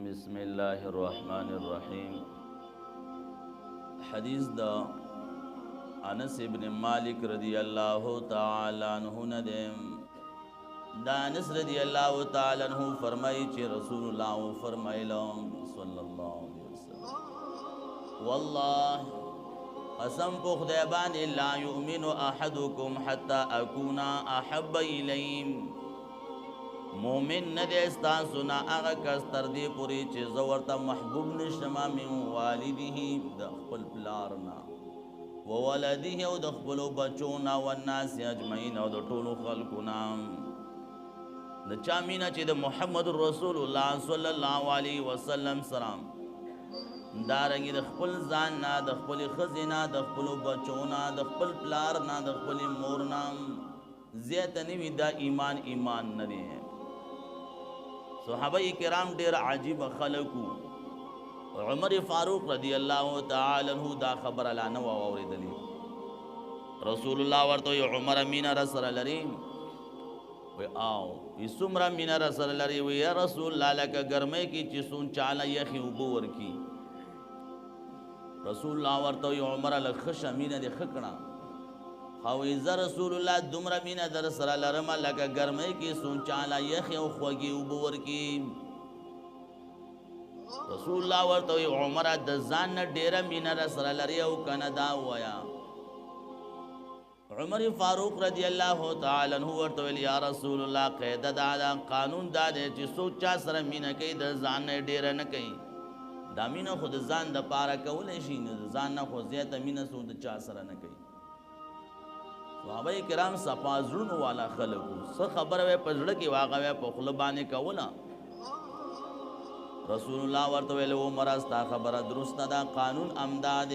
بسم الله الرحمن الرحيم. حدیث دا انس ابن مالک رضی اللہ تعالی عنہ ندیم. دا انس رضی اللہ تعالی عنہ فرمائی چی رسول اللہ فرمائلو صلی اللہ علیہ وسلم واللہ قسم پو خدای باندې لا یؤمن احدکم حتی اکونا احب الیم. مومن ندی استاسو نا اغا کس تردی پوری چی زورتا محبوب نشما من والده د خپل پلارنا وولده او د خپلو بچونا والناس اجمعین او د ټولو خلقنا د چا مینا چی د محمد رسول الله صلی الله علیه وسلم سلام دارنگی د خپل ځان نه د خپل خزینا د خپل بچونا د خپل پلار نه د خپل مور نه زیات نیوی دا ایمان نه دی. صحابه کرام ډیر عجیب خلقو. عمر فاروق رضی الله تعالی عنہ دا خبر اعلان و اوریدلی. رسول الله ورته عمر مینا رسول لري و آو یسمرا مینا رسول لري و یا رسول الله لک گرمه کی چې سون چاله یخي وبور کی. رسول الله ورته عمر لک خشمینه دی خکنا او ایزا رسول الله دمرا مینا در سره لرم لکه گرمه کی سونچالا یخی او خوگی او بور کی. رسول الله ورته عمر د ځان نه ډیره مینا در سره لري او کنه دا ویا. عمر فاروق رضی الله تعالی عنہ ورته یا رسول الله قاعده دا قانون دا دی چې سوچا سره مینا کوي د ځان نه ډیره نه کوي. دا مینا خود ځان د پاره کولای شي نه ځان نه خو زیاته مینا سو د چا سره نه کوي. صحابه کرام صفازرون والا خلقو څه خبره وې پزړه کې واغوي په خپل باندې کوله. رسول الله ورته ویل عمر استا خبره درسته دا قانون امداد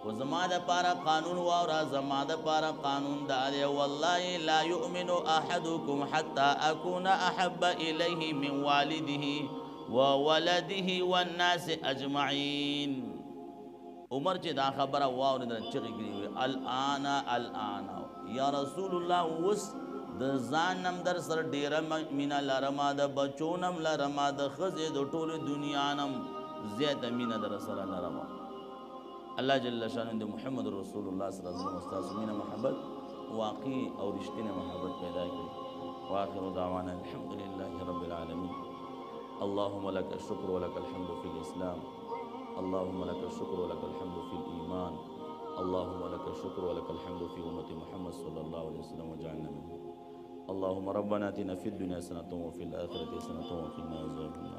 او زما د پاره قانون و او زما د پاره قانون دا دی. والله لا يؤمن احدكم حتى اكون احب اليه من والده وولده والناس اجمعين. عمر چې دا خبره واورېدل چغې کړې الان یا رسول الله وس د ځانم در سره ډیره مینا لرما د بچونم لرما د ښځې د ټولو دنیا نم زیاته مینا در سره لرما. الله جل شانه د محمد رسول الله صلی الله علیه وسلم مینا محبت واقعي او رښتینه محبت پیدا کړي. واخر دعوانا الحمد لله رب العالمين. اللهم لك الشكر ولك الحمد في الاسلام. اللهم لك الشكر ولك الحمد في الإيمان. اللهم لك الشكر ولك الحمد في أمة محمد صلى الله عليه وسلم وجعلنا منه. اللهم ربنا آتنا في الدنيا حسنة وفي الآخرة حسنة وقنا عذاب النار.